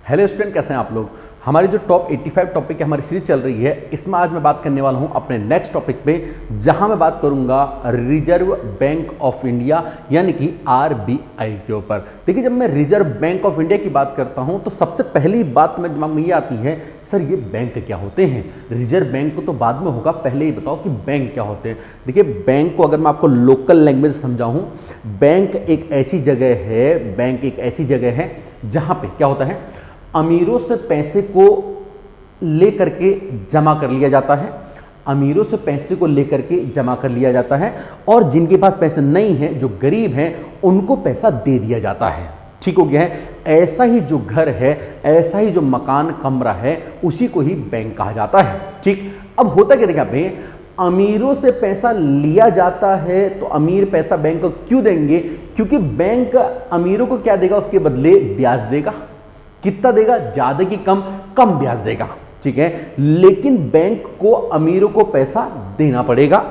Hello student, कैसे हैं आप लोग। हमारी जो टॉप 85 टॉपिक है हमारी सीरीज चल रही है, इसमें आज मैं बात करने वाला हूं अपने नेक्स्ट टॉपिक पे, जहां मैं बात करूंगा रिजर्व बैंक ऑफ इंडिया यानी कि आरबीआई के ऊपर। देखिए, जब मैं रिजर्व बैंक ऑफ इंडिया की बात करता हूं तो सबसे पहली बात मेरे दिमाग में ये आती है, सर ये बैंक क्या होते हैं। रिजर्व बैंक को तो बाद में होगा, पहले ही बताओ कि बैंक क्या होते हैं। देखिए, बैंक को अगर मैं आपको लोकल लैंग्वेज समझाऊं, बैंक एक ऐसी जगह है जहां पे क्या होता है, अमीरों से पैसे को लेकर के जमा कर लिया जाता है। अमीरों से पैसे को लेकर के जमा कर लिया जाता है और जिनके पास पैसे नहीं है, जो गरीब हैं, उनको पैसा दे दिया जाता है। ठीक हो गया है। ऐसा ही जो घर है, ऐसा ही जो मकान कमरा है, उसी को ही बैंक कहा जाता है। ठीक, अब होता क्या, देखिए भाई, अमीरों से पैसा लिया जाता है तो अमीर पैसा बैंक को क्यों देंगे? क्योंकि बैंक अमीरों को क्या देगा, उसके बदले ब्याज देगा। कितना देगा? ज्यादा की कम? कम ब्याज देगा। ठीक है, लेकिन बैंक को अमीरों को पैसा देना पड़ेगा।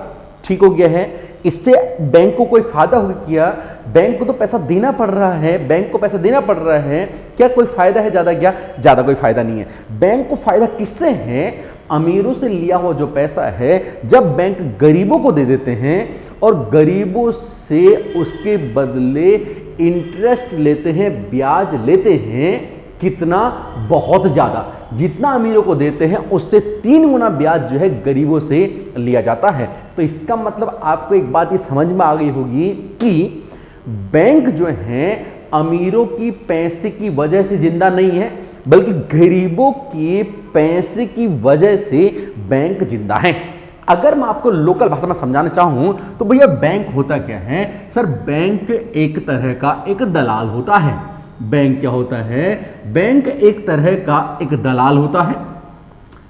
ठीक हो गया है। इससे बैंक को कोई फायदा हो गया? बैंक को तो पैसा देना पड़ रहा है, बैंक को पैसा देना पड़ रहा है, क्या कोई फायदा है ज्यादा? क्या ज्यादा कोई फायदा नहीं है। बैंक को फायदा किससे है? अमीरों से लिया हुआ जो पैसा है, जब बैंक गरीबों को दे देते हैं और गरीबों से उसके बदले इंटरेस्ट लेते हैं, ब्याज लेते हैं। कितना? बहुत ज्यादा। जितना अमीरों को देते हैं उससे 3 गुना ब्याज जो है गरीबों से लिया जाता है। तो इसका मतलब आपको एक बात ये समझ में आ गई होगी कि बैंक जो है अमीरों की पैसे की वजह से जिंदा नहीं है, बल्कि गरीबों के पैसे की वजह से बैंक जिंदा है। अगर मैं आपको लोकल भाषा में समझाना चाहूं तो भैया, बैंक होता क्या है? सर, बैंक एक तरह का एक दलाल होता है। बैंक क्या होता है? बैंक एक तरह का एक दलाल होता है।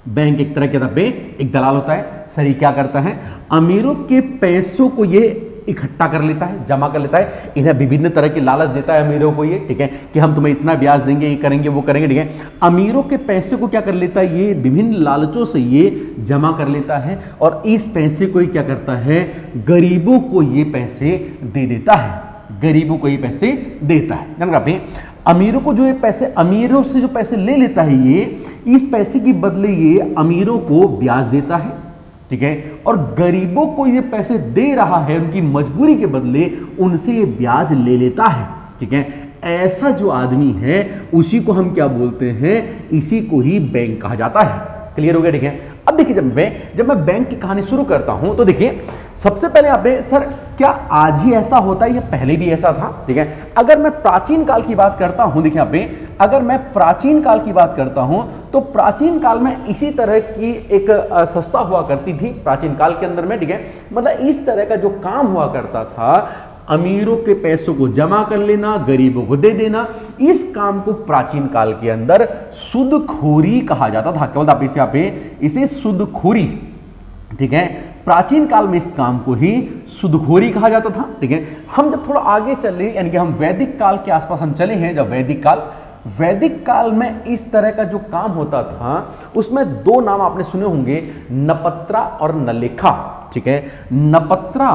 बैंक एक तरह का एक दलाल होता है। सर, ये क्या करता है? अमीरों के पैसों को ये इकट्ठा कर लेता है, जमा कर लेता है, इन्हें विभिन्न तरह की लालच देता है अमीरों को ये, ठीक है, कि हम तुम्हें इतना ब्याज देंगे, ये करेंगे, वो करेंगे, ठीक है। अमीरों के पैसे को क्या कर लेता है? ये विभिन्न लालचों से ये जमा कर लेता है और इस पैसे को ये क्या करता है? गरीबों को ये पैसे दे देता है। गरीबों को ये पैसे देता है। अमीरों को जो ये पैसे, अमीरों से जो पैसे ले लेता है ये, इस पैसे के बदले ये अमीरों को ब्याज देता है। ठीक है, और गरीबों को ये पैसे दे रहा है, उनकी मजबूरी के बदले उनसे ये ब्याज ले लेता है। ठीक है, ऐसा जो आदमी है उसी को हम क्या बोलते हैं? इसी को ही बैंक कहा जाता है। क्लियर हो गया? ठीक है। अब देखिए, जब मैं बैंक की कहानी शुरू करता हूं तो देखिए, सबसे पहले आपने, सर क्या आज ही ऐसा होता है या पहले भी ऐसा था? ठीक है, अगर मैं प्राचीन काल की बात करता हूं, देखिए यहाँ पे, अगर मैं प्राचीन काल की बात करता हूं तो प्राचीन काल में इसी तरह की एक संस्था हुआ करती थी प्राचीन काल के अंदर में। ठीक है, मतलब इस तरह का जो काम हुआ करता था, अमीरों के पैसों को जमा कर लेना, गरीबों को दे देना, इस काम को प्राचीन काल के अंदर सूदखोरी कहा जाता था। क्या बोलते आप इसे? सूदखोरी। ठीक है, प्राचीन काल में इस काम को ही सूदखोरी कहा जाता था। ठीक है, हम जब थोड़ा आगे चले, यानी कि हम वैदिक काल के आसपास हम चले हैं, जब वैदिक काल में इस तरह का जो काम होता था, उसमें 2 नाम आपने सुने होंगे, नपत्रा और नलेखा। ठीक है, नपत्रा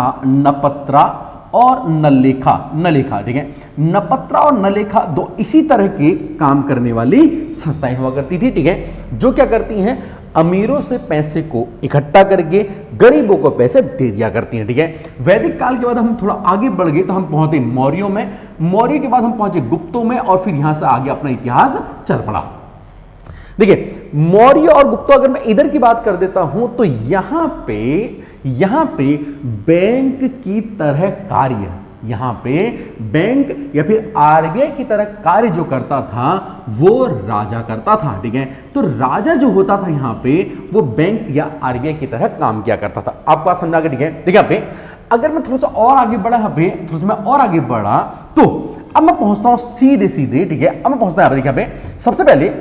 और नलेखा। ठीक है, नपत्रा और नलेखा 2 इसी तरह के काम करने वाली संस्थाएं हुआ करती थी। ठीक है, जो क्या करती हैं? अमीरों से पैसे को इकट्ठा करके गरीबों को पैसे दे दिया करती हैं। ठीक है, वैदिक काल के बाद हम थोड़ा आगे बढ़ गए तो हम पहुंचे मौर्यों में, मौर्य के बाद हम पहुंचे गुप्तों में, और फिर यहां से आगे अपना इतिहास चल पड़ा। देखिए, मौर्य और गुप्तों, अगर मैं इधर की बात कर देता हूं तो यहां पे बैंक की तरह कार्य, यहां पे बैंक या फिर आरबीआई की तरह कार्य जो करता था वो राजा करता था। ठीक है, तो राजा जो होता था यहां पे, वो बैंक या आरबीआई की तरह काम किया करता था। आपको बात समझा? ठीक है, देखिए यहाँ पे अगर मैं थोड़ा सा और आगे बढ़ा, यहाँ पे थोड़ा सा मैं और आगे बढ़ा तो अब मैं पहुंचता हूं सीधे। ठीक है, अब मैं पहुंचता हूं यहाँ पे सबसे पहले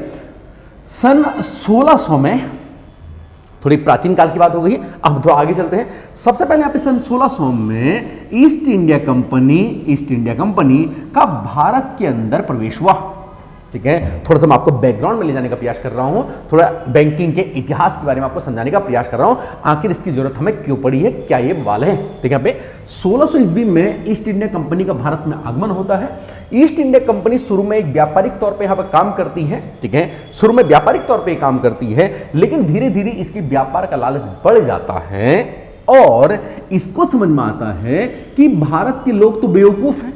सन 1600 में, थोड़ी प्राचीन काल की बात हो गई, अब थोड़ा आगे चलते हैं। सबसे पहले यहाँ पे सन 1600 में ईस्ट इंडिया कंपनी का भारत के अंदर प्रवेश हुआ। ठीक है, थोड़ा सा मैं आपको बैकग्राउंड में ले जाने का प्रयास कर रहा हूं, थोड़ा बैंकिंग के इतिहास के बारे में आपको समझाने का प्रयास कर रहा हूं, आखिर इसकी जरूरत हमें क्यों पड़ी है, क्या ये वाले हैं। ठीक है, 1600 ईस्वी में ईस्ट इंडिया कंपनी का भारत में आगमन होता है। ईस्ट इंडिया कंपनी शुरू में एक व्यापारिक तौर पे यहां पर काम करती है, ठीक है, शुरू में व्यापारिक तौर पे काम करती है, लेकिन धीरे धीरे इसकी व्यापार का लालच बढ़ जाता है और इसको समझ में आता है कि भारत के लोग तो बेवकूफ हैं,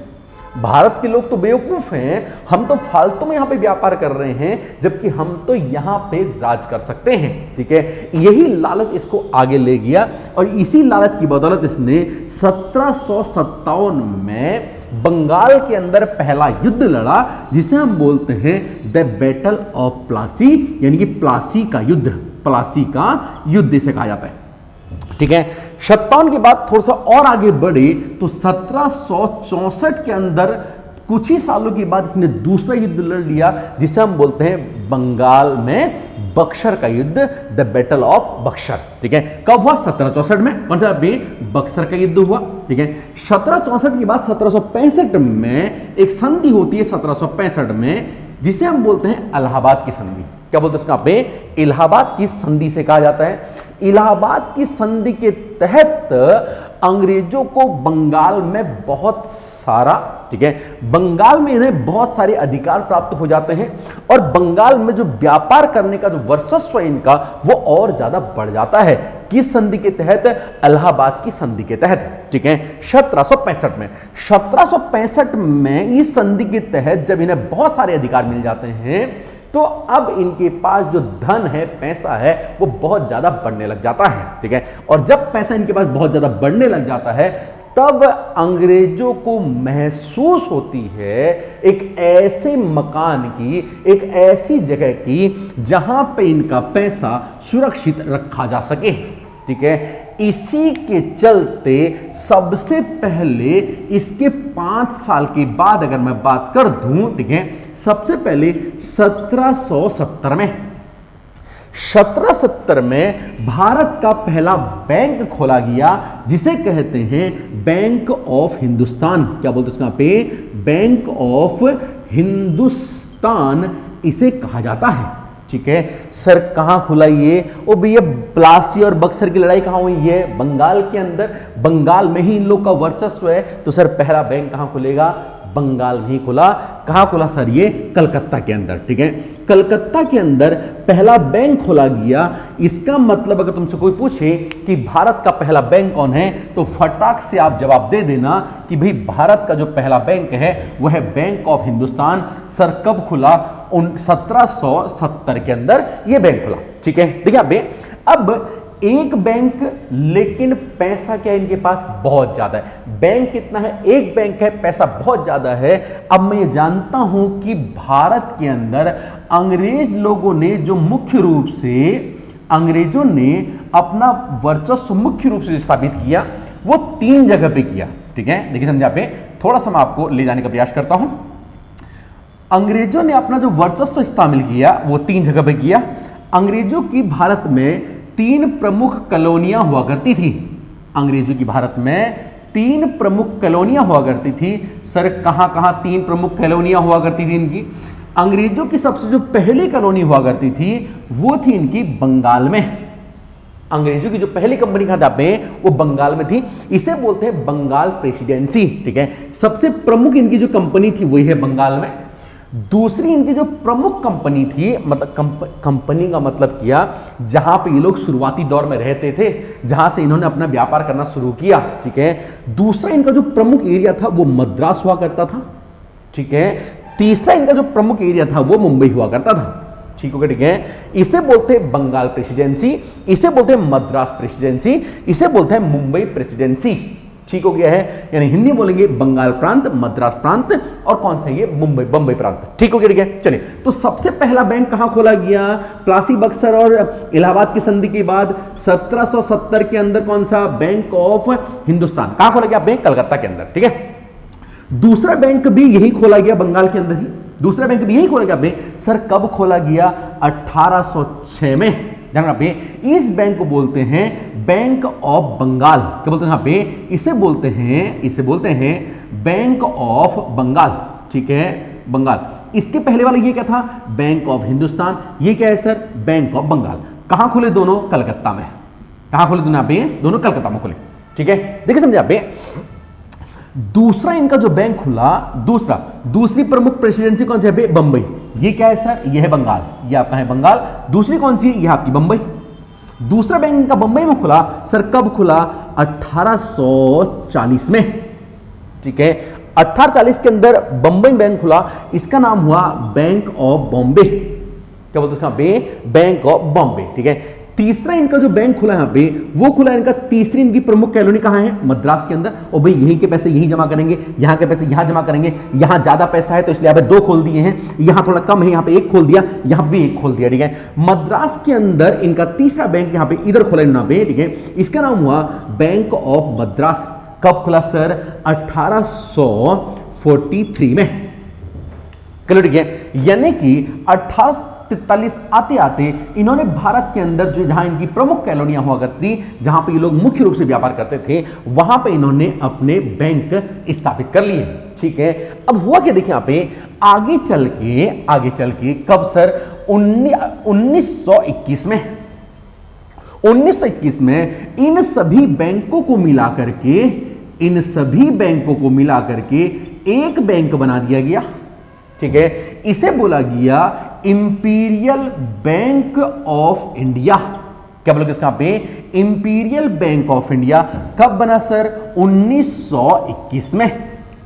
भारत के लोग तो बेवकूफ हैं, हम तो फालतू में यहां पे व्यापार कर रहे हैं, जबकि हम तो यहां पे राज कर सकते हैं, ठीक है। यही लालच इसको आगे ले गया और इसी लालच की बदौलत इसने 1757 में बंगाल के अंदर पहला युद्ध लड़ा, जिसे हम बोलते हैं द बैटल ऑफ प्लासी, यानी कि प्लासी का युद्ध, प्लासी का युद्ध इसे कहा जाता है, ठीक है। 57 के बाद थोड़ा सा और आगे बढ़े तो 1764 के अंदर कुछ ही सालों के बाद इसने दूसरा युद्ध लड़ लिया, जिसे हम बोलते हैं बंगाल में बक्सर का युद्ध, द बैटल ऑफ बक्सर, ठीक है। कब हुआ? 1764 में। कौन सा? बक्सर का युद्ध हुआ, ठीक है। 1764 के बाद 1765 में एक संधि होती है 1765 में, जिसे हम बोलते हैं इलाहाबाद की संधि। क्या बोलते हैं उसका पे? इलाहाबाद की संधि से कहा जाता है। इलाहाबाद की संधि के तहत अंग्रेजों को बंगाल में बहुत सारा, ठीक है, बंगाल में इन्हें बहुत सारे अधिकार प्राप्त हो जाते हैं और बंगाल में जो व्यापार करने का जो वर्चस्व है इनका वो और ज्यादा बढ़ जाता है। किस संधि के तहत? इलाहाबाद की संधि के तहत, ठीक है, 1765 में। 1765 में इस संधि के तहत जब इन्हें बहुत सारे अधिकार मिल जाते हैं तो अब इनके पास जो धन है, पैसा है, वो बहुत ज्यादा बढ़ने लग जाता है, ठीक है। और जब पैसा इनके पास बहुत ज्यादा बढ़ने लग जाता है तब अंग्रेजों को महसूस होती है एक ऐसे मकान की, एक ऐसी जगह की जहां पे इनका पैसा सुरक्षित रखा जा सके, ठीक है। इसी के चलते सबसे पहले इसके 5 साल के बाद अगर मैं बात कर दूं, ठीक है, सबसे पहले 1770 में 1770 में भारत का पहला बैंक खोला गया, जिसे कहते हैं बैंक ऑफ हिंदुस्तान। क्या बोलते हैं उसका पे? बैंक ऑफ हिंदुस्तान इसे कहा जाता है, ठीक है। सर कहां खुला ये? ओ भैया प्लासी और बक्सर की लड़ाई कहां हुई है? बंगाल के अंदर, बंगाल में ही इन लोग का वर्चस्व है, तो सर पहला बैंक कहां खुलेगा? बंगाल में ही खुला। कहां खुला सर? ये कलकत्ता के अंदर, ठीक है, कलकत्ता के अंदर पहला बैंक खोला गया। इसका मतलब अगर तुमसे कोई पूछे कि भारत का पहला बैंक कौन है, तो फटाक से आप जवाब दे देना कि भाई भारत का जो पहला बैंक है वह है बैंक ऑफ हिंदुस्तान। सर कब खुला? 1770 के अंदर यह बैंक खुला, ठीक है। देखिए अब एक बैंक, लेकिन पैसा क्या इनके पास? बहुत ज्यादा है। बैंक कितना है? एक बैंक है, पैसा बहुत ज्यादा है। अब मैं ये जानता हूं कि भारत के अंदर अंग्रेज लोगों ने जो मुख्य रूप से, अंग्रेजों ने अपना वर्चस्व मुख्य रूप से स्थापित किया वो 3 जगह पे किया, ठीक है। देखिए समझा पे, थोड़ा सा मैं आपको ले जाने का प्रयास करता हूं। अंग्रेजों ने अपना जो वर्चस्व स्थापित किया वो 3 जगह पे किया। अंग्रेजों की भारत में 3 प्रमुख कॉलोनियां हुआ करती थी। अंग्रेजों की भारत में 3 प्रमुख कॉलोनियां हुआ करती थी। सर कहां कहां 3 प्रमुख कॉलोनियां हुआ करती थी इनकी? अंग्रेजों की सबसे जो पहली कॉलोनी हुआ करती थी वो थी इनकी बंगाल में। अंग्रेजों की जो पहली कंपनी कहां पे? वो बंगाल में थी। इसे बोलते हैं बंगाल प्रेसिडेंसी, ठीक है। सबसे प्रमुख इनकी जो कंपनी थी वही है बंगाल में। दूसरी इनकी जो प्रमुख कंपनी थी, मतलब कंपनी का मतलब किया जहां पे ये लोग शुरुआती दौर में रहते थे, जहां से इन्होंने अपना व्यापार करना शुरू किया, ठीक है। दूसरा इनका जो प्रमुख एरिया था वो मद्रास हुआ करता था, ठीक है। तीसरा इनका जो प्रमुख एरिया था वो मुंबई हुआ करता था, ठीक हो गया, ठीक है। इसे बोलते हैं बंगाल प्रेसिडेंसी, इसे बोलते हैं मद्रास प्रेसिडेंसी, इसे बोलते हैं मुंबई प्रेसिडेंसी, ठीक हो गया है। यानी हिंदी बोलेंगे बंगाल प्रांत, मद्रास प्रांत और कौन सा ये? मुंबई, बंबई प्रांत, ठीक हो गया, ठीक है। चलिए, तो सबसे पहला बैंक कहां खोला गया? प्लासी, बक्सर और इलाहाबाद की संधि के बाद 1770 के अंदर कौन सा? Bank of Hindustan. कहां खोला गया बैंक? कलकत्ता के अंदर, ठीक है। दूसरा बैंक भी यही खोला गया, बंगाल के अंदर ही दूसरा बैंक भी यही खोला गया। सर कब खोला गया? 1806 में। ध्यान रखिए, इस बैंक को बोलते हैं बैंक ऑफ बंगाल। क्या बोलते हैं यहाँ पे? इसे बोलते हैं बैंक ऑफ बंगाल, ठीक है, बंगाल। इसके पहले वाला ये क्या था? Bank of Hindustan. ये क्या है सर? Bank of Bengal. कहां खुले दोनों? कलकत्ता में। कहां खुले दोनों? यहाँ पे दोनों कलकत्ता में खुले, ठीक है। देखिए समझे, यहाँ पे दूसरा इनका जो बैंक खुला, दूसरी प्रमुख प्रेसिडेंसी कौन सी है? बंबई। ये क्या है सर? ये है बंगाल। ये आपका है बंगाल। दूसरी कौन सी है? ये आपकी बंबई। दूसरा बैंक इनका बंबई में खुला सर। कब खुला? 1840 में। ठीक है, 1840 के अंदर बंबई बैंक खुला। इसका नाम हुआ बैंक ऑफ बॉम्बे। क्या बोलते हैं? Bank of Bombay. ठीक है, तीसरा इनका जो बैंक खुला यहां पे, वो खुला इनका, तीसरी इनकी प्रमुख कॉलोनी कहां है? मद्रास के अंदर। और भाई यहीं के पैसे यहीं जमा करेंगे, यहां के पैसे यहां जमा करेंगे। यहां ज्यादा पैसा है तो इसलिए यहां पे 2 खोल दिए हैं, यहां थोड़ा कम है, यहां पे 1 खोल दिया, यहां पे भी 1 खोल दिया। ठीक है, मद्रास के अंदर इनका तीसरा बैंक यहां पे इधर खुला इन्होंने पे। ठीक है, इसका नाम हुआ बैंक ऑफ मद्रास। कब खुला सर? 1843 में। चलो ठीक है, यानी कि 1843 आते आते इन्होंने भारत के अंदर जो जहां इनकी प्रमुख कॉलोनियां हुआ करती, जहां पे ये लोग मुख्य रूप से व्यापार करते थे, वहां पे इन्होंने अपने बैंक स्थापित कर लिए। ठीक है, अब हुआ क्या देखिए यहां पे, आगे चल के कब सर? 1921 में। 1921 में इन सभी बैंकों को मिला करके एक बैंक बना दिया गया। ठीक है, इसे बोला गया इंपीरियल बैंक ऑफ इंडिया। क्या बोलोगे इसका पे? Imperial bank of India. कब बना सर? 1921 में।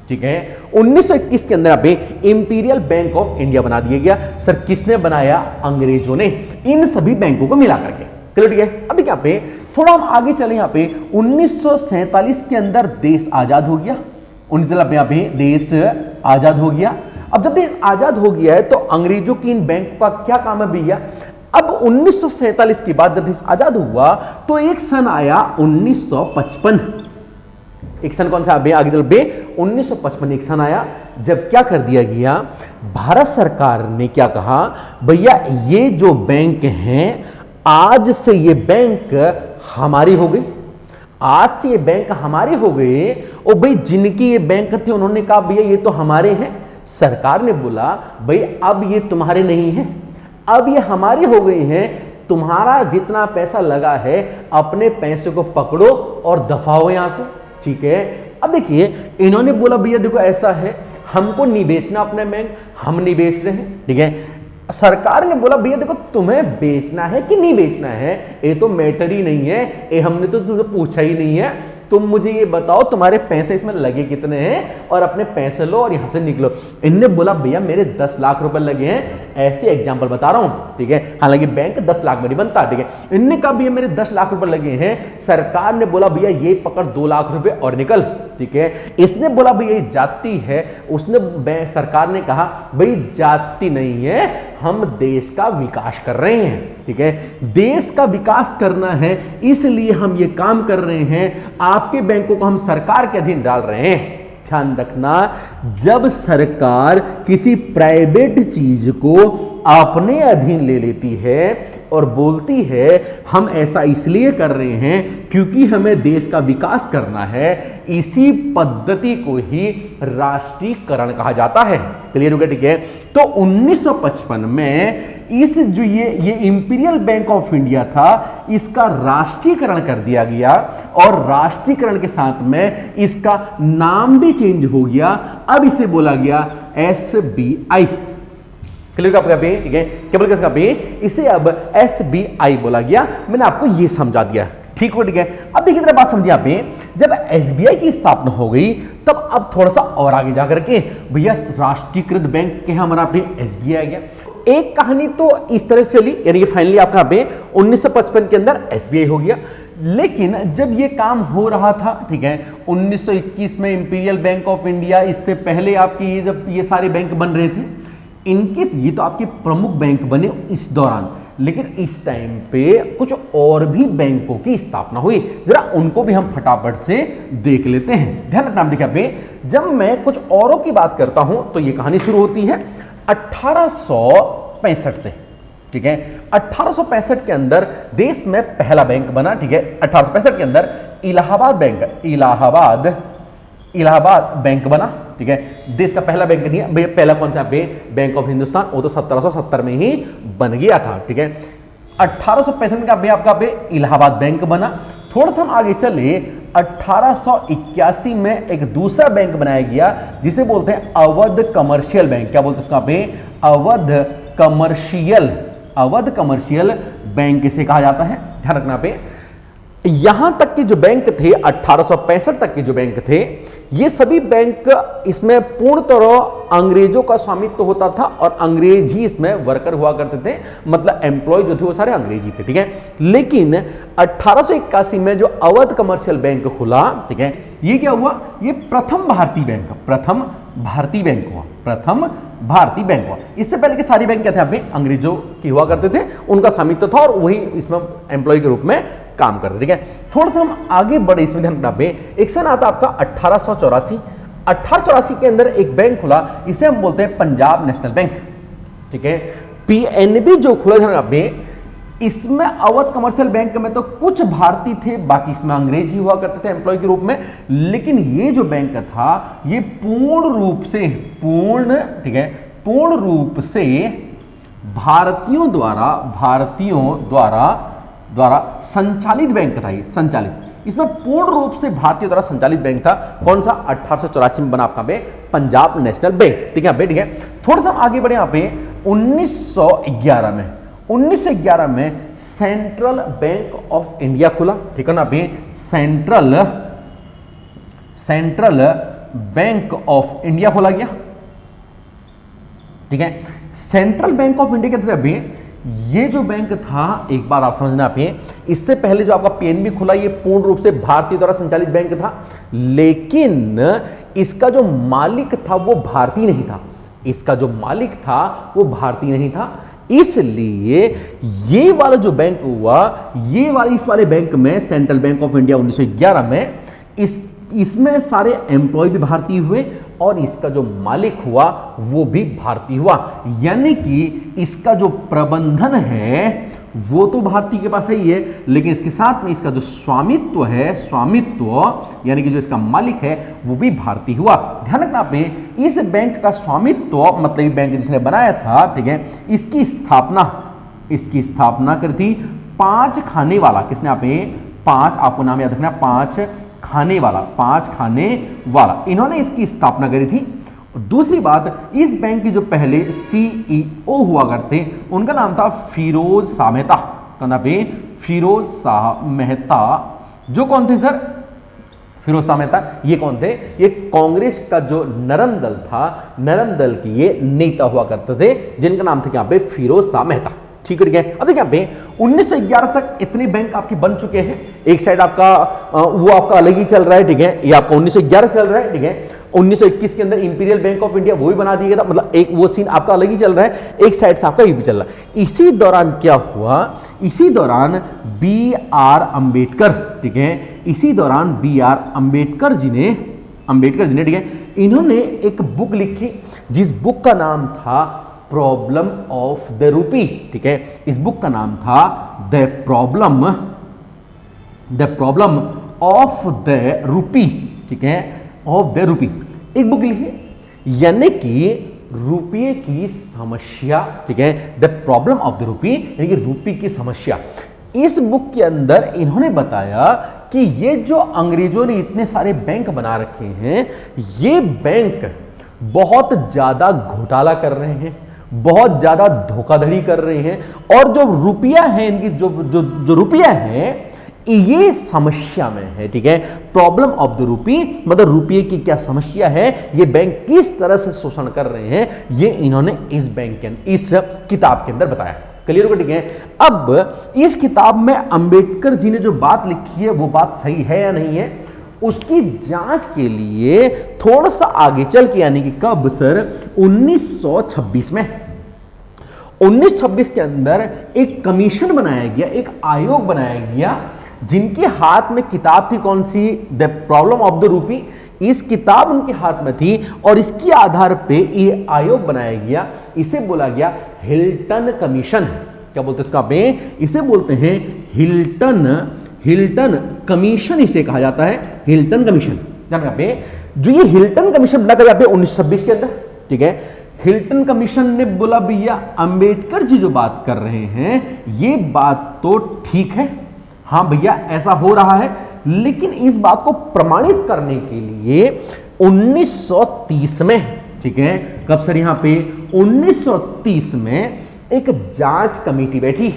ठीक है, 1921 के अंदर पे इंपीरियल बैंक ऑफ इंडिया बना दिया गया। सर किसने बनाया? अंग्रेजों ने, इन सभी बैंकों को मिला करके। चलो ठीक है, अब देखिए यहाँ पे थोड़ा हम आगे चले। यहाँ पे 1947 के अंदर देश आजाद हो गया। 1947 यहाँ पे देश आजाद हो गया। अब जब देश आजाद हो गया है तो अंग्रेजों की इन बैंकों का क्या काम है भैया? अब 1947 के बाद जब देश आजाद हुआ तो एक सन आया 1955। एक सन कौन सा? आगे चल 1955 एक सन आया जब क्या कर दिया गया, भारत सरकार ने क्या कहा, भैया ये जो बैंक हैं आज से ये बैंक हमारी हो गई। आज से ये बैंक हमारे हो गए। और भाई जिनकी ये बैंक थे उन्होंने कहा भैया ये तो हमारे हैं। सरकार ने बोला भाई अब ये तुम्हारे नहीं हैं, अब ये हमारे हो गए हैं। तुम्हारा जितना पैसा लगा है अपने पैसे को पकड़ो और दफाओ यहां से। ठीक है, अब देखिए इन्होंने बोला भैया देखो ऐसा है, हमको नहीं बेचना अपने बैंक, हम नहीं बेच रहे हैं। ठीक है, सरकार ने बोला भैया देखो तुम्हें बेचना है कि नहीं बेचना है ये तो मैटर ही नहीं है, ये हमने तो तुमसे पूछा ही नहीं है। तुम मुझे ये बताओ तुम्हारे पैसे इसमें लगे कितने हैं और अपने पैसे लो और यहां से निकलो। इनने बोला भैया मेरे 10 लाख रुपए लगे हैं, ऐसे एग्जांपल बता रहा हूं। ठीक है, हालांकि बैंक 10 लाख में नहीं बनता। ठीक है, इनने कहा भैया मेरे 10 लाख रुपए लगे हैं। सरकार ने बोला भैया ये पकड़ 2 लाख रुपए और निकल। ठीक है, इसने बोला भैया ये जाति है। उसने सरकार ने कहा भाई जाति नहीं है, हम देश का विकास कर रहे हैं। ठीक है, देश का विकास करना है इसलिए हम ये काम कर रहे हैं, आपके बैंकों को हम सरकार के अधीन डाल रहे हैं। ध्यान रखना, जब सरकार किसी प्राइवेट चीज को अपने अधीन ले लेती है और बोलती है हम ऐसा इसलिए कर रहे हैं क्योंकि हमें देश का विकास करना है, इसी पद्धति को ही राष्ट्रीयकरण कहा जाता है। क्लियर हो गया? ठीक है, तो 1955 में इस जो ये इंपीरियल बैंक ऑफ इंडिया था इसका राष्ट्रीयकरण कर दिया गया और राष्ट्रीयकरण के साथ में इसका नाम भी चेंज हो गया। अब इसे बोला गया SBI। क्लियर आपका पे? ठीक है, क्या बोल इसका पे? इसे अब SBI बोला गया। मैंने आपको ये समझा दिया। ठीक हो? ठीक है, अब देखिए जरा बात समझिए। आप जब SBI की स्थापना हो गई तब अब थोड़ा सा और आगे जाकर के भैया राष्ट्रीयकृत बैंक के हमारा पे SBI आ गया। एक कहानी तो इस तरह से चली, यानी कि फाइनली आपका पे 1955 के अंदर SBI हो गया। लेकिन जब ये काम हो रहा था, ठीक है, 1921 में इंपीरियल बैंक ऑफ इंडिया, इससे पहले आपकी ये जब ये सारे बैंक बन रहे थे, इनके ये तो आपके प्रमुख बैंक बने इस दौरान, लेकिन इस टाइम पे कुछ और भी बैंकों की स्थापना हुई। जरा उनको भी हम फटाफट से देख लेते हैं। ध्यान रखना, देखिए पे जब मैं कुछ औरों की बात करता हूं तो ये कहानी शुरू होती है 1865 से। ठीक है, 1865 के अंदर देश में पहला बैंक बना। ठीक है, 1865 के अंदर इलाहाबाद बैंक बना। ठीक है, देश का पहला बैंक नहीं है, पहला कौन सा बैंक ऑफ हिंदुस्तान, वो तो 1770 में ही बन गया था। ठीक है, 1865 का आपका इलाहाबाद बैंक बना। थोड़ा सा हम आगे चले 1881 में एक दूसरा बैंक बनाया गया जिसे बोलते हैं अवध कमर्शियल बैंक। क्या बोलते हैं उसका पे? अवध कमर्शियल बैंक इसे कहा जाता है। ध्यान रखना पे, यहां तक के जो बैंक थे 1865 तक के जो बैंक थे, ये सभी बैंक इसमें पूर्ण तरह अंग्रेजों का स्वामित्व होता था और अंग्रेज ही इसमें वर्कर हुआ करते थे, मतलब एम्प्लॉय जो थे वो सारे अंग्रेजी थे। ठीक है, लेकिन 1881 में जो अवध कमर्शियल बैंक खुला, ठीक है, ये क्या हुआ? ये प्रथम भारतीय बैंक हुआ। इससे पहले के सारी बैंक क्या थे? अभी अंग्रेजों की हुआ करते थे, उनका स्वामित्व था और वही इसमें एम्प्लॉय के रूप में काम करते। ठीक है, थोड़ा सा हम आगे बढ़े, इसमें ध्यान रखना पे, एक सन आता आपका 1884 के अंदर एक बैंक खुला, इसे हम बोलते हैं पंजाब नेशनल बैंक। ठीक है, पीएनबी जो खुला, ध्यान रखना पे, इसमें अवध कमर्शियल बैंक में तो कुछ भारतीय थे, बाकी इसमें अंग्रेज ही हुआ करते थे एम्प्लॉय के रूप में। लेकिन ये जो बैंक था ये पूर्ण रूप से भारतीयों द्वारा संचालित बैंक था। ये संचालित, इसमें पूर्ण रूप से भारतीयों द्वारा संचालित बैंक था। कौन सा? 1884 में बना आपका पे पंजाब नेशनल बैंक। ठीक है, ठीक है, थोड़ा सा आगे बढ़े। यहां पे 1911 में सेंट्रल बैंक ऑफ इंडिया खुला। ठीक है ना, अभी सेंट्रल बैंक ऑफ इंडिया खोला गया। ठीक है, सेंट्रल बैंक ऑफ इंडिया के तहत अभी ये जो बैंक था, एक बार आप समझना, आप इससे पहले जो आपका पीएनबी खुला, ये पूर्ण रूप से भारतीय द्वारा संचालित बैंक था, लेकिन इसका जो मालिक था वो भारतीय नहीं था। इसलिए ये वाला जो बैंक हुआ, इस वाले बैंक में, सेंट्रल बैंक ऑफ इंडिया 1911 में, इसमें सारे एम्प्लॉय भी भारतीय हुए और इसका जो मालिक हुआ वो भी भारतीय हुआ। यानी कि इसका जो प्रबंधन है वो तो भारतीय के पास ही है, लेकिन इसके साथ में इसका जो स्वामित्व यानी कि जो इसका मालिक है वो भी भारतीय हुआ। ध्यान रखना पे, इस बैंक का स्वामित्व, मतलब ये बैंक जिसने बनाया था, ठीक है, इसकी स्थापना करी थी 5 खाने वाला। किसने? आप 5, आपको नाम याद रखना, 5 खाने वाला, इन्होंने इसकी स्थापना करी थी। दूसरी बात, इस बैंक की जो पहले सीईओ हुआ करते, उनका नाम था फिरोज शाह मेहता। का नाम है फिरोज शाह मेहता। जो कौन थे सर? फिरोज शाह मेहता। ये कौन थे? ये कांग्रेस का जो नरम दल था, नरम दल की ये नेता हुआ करते थे, जिनका नाम था यहाँ पे फिरोज शाह मेहता। ठीक है, अब देखिए यहाँ पे 1911 तक इतने बैंक आपके बन चुके हैं। एक साइड आपका वो आपका अलग ही चल रहा है, ठीक है, ये आपका 1911 चल रहा है, ठीक है। 1921 के अंदर इंपीरियल बैंक ऑफ इंडिया वो भी बना दिया गया था, मतलब एक वो सीन आपका अलग ही चल रहा है, एक साइड से आपका ये भी चल रहा है। इसी दौरान क्या हुआ? इसी दौरान B.R. अम्बेडकर, ठीक है, इसी दौरान B.R. अम्बेडकर जी ने, ठीक है, इन्होंने एक बुक लिखी जिस बुक का नाम था प्रॉब्लम ऑफ द रूपी। ठीक है, इस बुक का नाम था द प्रॉब्लम ऑफ द रूपी। ठीक है, ऑफ द रूपी एक बुक लिखी, यानी कि रुपये की समस्या। ठीक है, द प्रॉब्लम ऑफ द रूपी, यानी कि रूपी की समस्या। इस बुक के अंदर इन्होंने बताया कि ये जो अंग्रेजों ने इतने सारे बैंक बना रखे हैं, ये बैंक बहुत ज्यादा घोटाला कर रहे हैं, बहुत ज्यादा धोखाधड़ी कर रहे हैं, और जो रुपया है इनकी, जो रुपया है ये समस्या में है। ठीक है, प्रॉब्लम ऑफ द रूपी, मतलब रुपये की क्या समस्या है, ये बैंक किस तरह से शोषण कर रहे हैं, ये इन्होंने इस बैंक के, इस किताब के अंदर बताया। क्लियर हो? ठीक है, अब इस किताब में अंबेडकर जी ने जो बात लिखी है वो बात सही है या नहीं है, उसकी जांच के लिए थोड़ा सा आगे चल के, यानी कि कब सर? 1926 में, 1926 के अंदर एक कमीशन बनाया गया, एक आयोग बनाया गया, जिनके हाथ में किताब थी कौन सी? The problem of the rupee. इस किताब उनके हाथ में थी और इसके आधार पे ये आयोग बनाया गया। इसे बोला गया हिल्टन कमीशन। क्या बोलते हैं इसका पे? इसे बोलते हैं हिल्टन कमीशन, इसे कहा जाता है हिल्टन कमीशन। यहाँ पे जो ये हिल्टन कमीशन बना कर 1926 के अंदर, ठीक है, हिल्टन कमीशन ने बोला भैया अंबेडकर जी जो बात कर रहे हैं ये बात तो ठीक है, हाँ भैया ऐसा हो रहा है, लेकिन इस बात को प्रमाणित करने के लिए 1930 में, ठीक है, कब सर यहां पे 1930 में एक जांच कमेटी बैठी,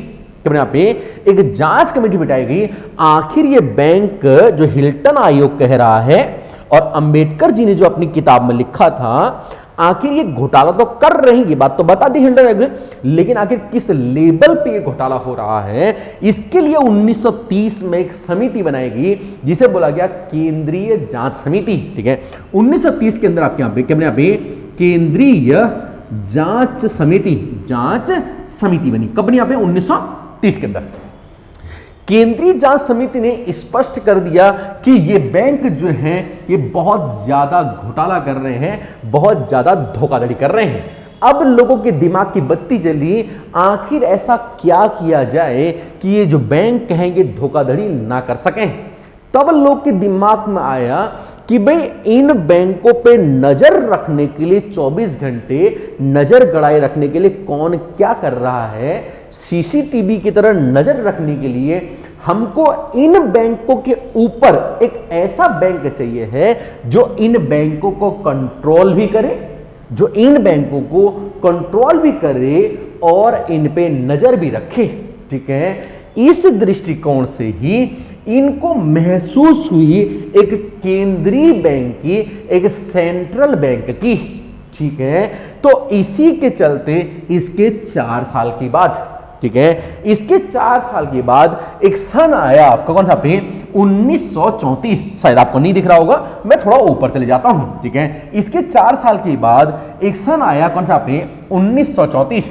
यहां पे एक जांच कमेटी बिठाई गई। आखिर ये बैंक जो हिल्टन आयोग कह रहा है और अंबेडकर जी ने जो अपनी किताब में लिखा था, आखिर ये घोटाला तो कर रही है, बात तो बता दी हिल्टन आयोग ने, लेकिन आखिर किस लेवल पे ये घोटाला हो रहा है, इसके लिए 1930 में एक समिति बनाएगी जिसे बोला गया केंद्रीय जांच समिति, ठीक है। 1930 के अंदर आपके यहां पे केंद्रीय जांच समिति बनी। कब बनी? यहां पे 1930 के अंदर केंद्रीय जांच समिति ने स्पष्ट कर दिया कि ये बैंक जो हैं ये बहुत ज्यादा घोटाला कर रहे हैं, बहुत ज्यादा धोखाधड़ी कर रहे हैं। अब लोगों के दिमाग की बत्ती जली, आखिर ऐसा क्या किया जाए कि ये जो बैंक कहेंगे धोखाधड़ी ना कर सकें। तब लोग के दिमाग में आया कि भाई इन बैंकों पे नजर रखने के लिए 24 घंटे नजर गड़ाए रखने के लिए कौन क्या कर रहा है, सीसीटीवी की तरह नजर रखने के लिए हमको इन बैंकों के ऊपर एक ऐसा बैंक चाहिए है जो इन बैंकों को कंट्रोल भी करे, और इन पे नजर भी रखे, ठीक है। इस दृष्टिकोण से ही इनको महसूस हुई एक केंद्रीय बैंक की, एक सेंट्रल बैंक की, ठीक है। तो इसी के चलते इसके 4 साल की बाद, ठीक है, इसके 4 साल के बाद एक सन आया आपका, कौन सा पे 1934, शायद आपको नहीं दिख रहा होगा, मैं थोड़ा ऊपर चले जाता हूं, ठीक है। इसके 4 साल के बाद एक सन आया, कौन सा पे 1934,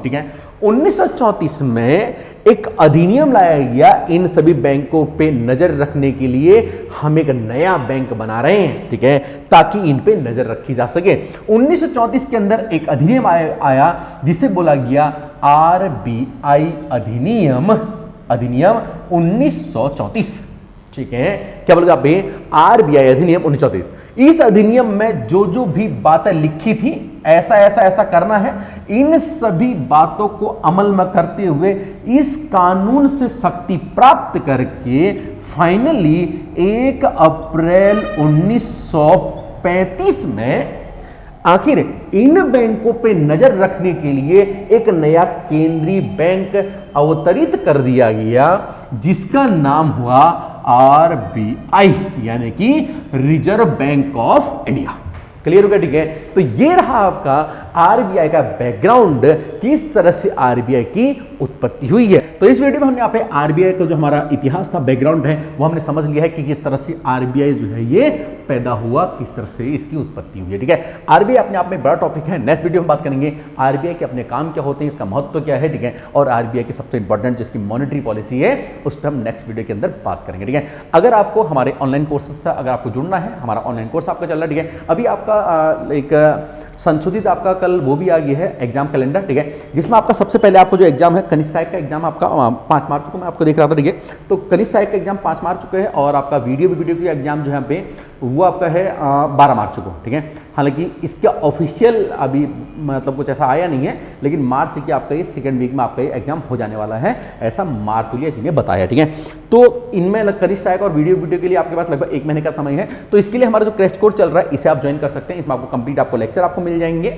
ठीक है। 1934 में एक अधिनियम लाया गया, इन सभी बैंकों पे नजर रखने के लिए हम एक नया बैंक बना रहे हैं, ठीक है, ताकि इन पे नजर रखी जा सके। 1934 के अंदर एक अधिनियम आया जिसे बोला गया आरबीआई अधिनियम 1934, ठीक है। क्या बोलेगा आप? आरबीआई अधिनियम 1934। इस अधिनियम में जो भी बातें लिखी थी, ऐसा करना है, इन सभी बातों को अमल में करते हुए इस कानून से शक्ति प्राप्त करके फाइनली 1 अप्रैल 1935 में आखिर इन बैंकों पे नजर रखने के लिए एक नया केंद्रीय बैंक अवतरित कर दिया गया, जिसका नाम हुआ आरबीआई, यानी कि reserve bank of India. Clear हो गया? ठीक है। तो ये रहा आपका आरबीआई का बैकग्राउंड, किस तरह से आरबीआई की उत्पत्ति हुई है। तो इस वीडियो में हमने यहाँ पे आरबीआई का जो हमारा इतिहास था, बैकग्राउंड है, वो हमने समझ लिया है कि किस तरह से आरबीआई जो है ये पैदा हुआ, किस तरह से इसकी उत्पत्ति हुई है। ठीक है। आरबीआई अपने आप में बड़ा टॉपिक है, नेक्स्ट वीडियो में बात करेंगे आरबीआई के अपने काम क्या होते हैं, इसका महत्व क्या है, ठीक है, और आरबीआई की सबसे इंपॉर्टेंट जिसकी मॉनेटरी पॉलिसी है उस पर हम नेक्स्ट वीडियो के अंदर बात करेंगे। ठीक है। अगर आपको हमारे ऑनलाइन कोर्सेज से अगर आपको जुड़ना है, हमारा ऑनलाइन कोर्स आपका चल रहा है, ठीक है, अभी आपका एक संशोधित आपका कल वो भी आ गया है एग्जाम कैलेंडर, ठीक है, जिसमें आपका सबसे पहले आपको जो एग्जाम है कनिष्ठ सहायक का एग्जाम आपका 5 मार्च को मैं आपको देख रहा था, ठीक है, तो कनिष्ठ सहायक का एग्जाम 5 मार्च को है और आपका वीडियो की एग्जाम जो है पे वो आपका है 12 मार्च को। ठीक है। हालांकि इसका ऑफिशियल अभी मतलब कुछ ऐसा आया नहीं है, लेकिन मार्च के आपका ये सेकंड वीक में आपका ये एग्जाम हो जाने वाला है, ऐसा मार्तुलिया जी ने बताया। ठीक है। तो इनमें कनिष्ठ सहायक और वीडियो के लिए आपके पास लगभग 1 महीने का समय है, तो इसके लिए हमारा जो क्रैश कोर्स चल रहा है इसे आप ज्वाइन कर सकते हैं। इसमें आपको कंप्लीट आपको लेक्चर आपको मिल जाएंगे,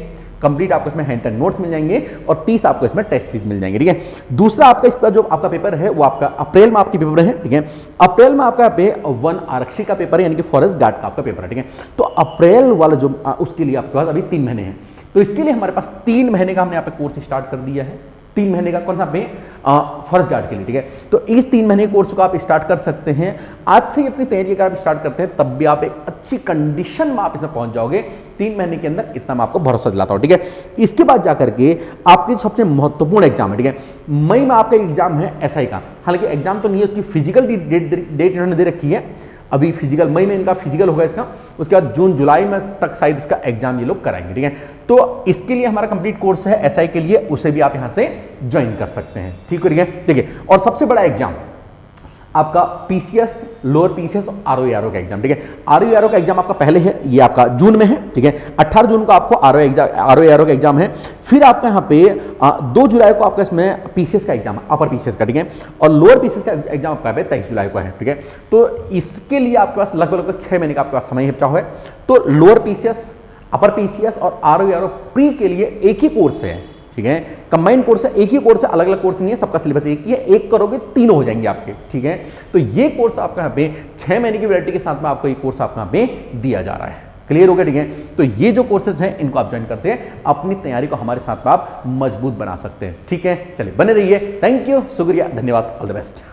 कंप्लीट आपको इसमें हैंड एंड नोट्स मिल जाएंगे और 30 आपको इसमें टेस्ट सीरीज मिल जाएंगे। ठीक है। दूसरा आपका इसका जो आपका पेपर है वो आपका अप्रैल में आपकी पेपर है। ठीक है। अप्रैल में आपका पे 1 आरक्षी का पेपर है, यानी कि फॉरेस्ट गार्ड का आपका पेपर है। ठीक है। तो अप्रैल वाला जो उसके लिए आपके पास अभी 3 महीने हैं, तो इसके लिए हमारे पास 3 महीने का हमने यहाँ पे कोर्स स्टार्ट कर दिया है। 3 महीने का कौन सा पे फॉरेस्ट गार्ड के लिए। ठीक है। तो इस 3 महीने कोर्स को आप स्टार्ट कर सकते हैं। आज से ही अपनी तैयारी अगर आप स्टार्ट करते हैं तब भी आप एक अच्छी कंडीशन में आप इसमें पहुंच जाओगे 3 महीने के अंदर, इतना मैं आपको भरोसा दिलाता हूं। ठीक है। इसके बाद जाकर के आपकी सबसे महत्वपूर्ण एग्जाम है, ठीक है, मई में आपका एग्जाम है एसआई का। हालांकि एग्जाम तो नहीं है, उसकी फिजिकल डेट इन्होंने दे रखी है, अभी फिजिकल मई में इनका फिजिकल होगा इसका, उसके बाद जून जुलाई में तक शायद इसका एग्जाम ये लोग कराएंगे। ठीक है। तो इसके लिए हमारा कंप्लीट कोर्स है एसआई के लिए, उसे भी आप यहां से ज्वाइन कर सकते हैं। ठीक है। ठीक है। और सबसे बड़ा एग्जाम आपका पीसीएस, लोअर पीसीएस और आरओ का एग्जाम, ठीक है। आरओ का एग्जाम आपका पहले है, ये आपका जून में है, ठीक है। 18 जून को आपको आरओ का एग्जाम है। फिर आपका यहाँ पे 2 जुलाई को आपका इसमें पीसीएस का एग्जाम है, अपर पीसीएस का, ठीक है। और लोअर पीसीएस का एग्जाम आपका 23 जुलाई को है, ठीक है। तो इसके लिए आपके पास लगभग 6 महीने का आपके पास समय बचा हुआ है। तो लोअर पीसीएस, अपर पीसीएस और आरओ प्री के लिए एक ही कोर्स है, ठीक है। कंबाइंड कोर्स है, एक ही कोर्स है, अलग अलग कोर्स नहीं है, सबका सिलेबस एक ही है। एक करोगे तीनों हो जाएंगे आपके, ठीक है। तो ये कोर्स आपका यहाँ पे 6 महीने की वैलिडिटी के साथ में आपको ये कोर्स आपका यहाँ पे दिया जा रहा है। क्लियर हो गया, ठीक है। तो ये जो कोर्सेज हैं इनको आप ज्वाइन करते हैं, अपनी तैयारी को हमारे साथ में आप मजबूत बना सकते हैं, ठीक है। चलिए बने रहिए, थैंक यू, शुक्रिया, धन्यवाद, ऑल द बेस्ट।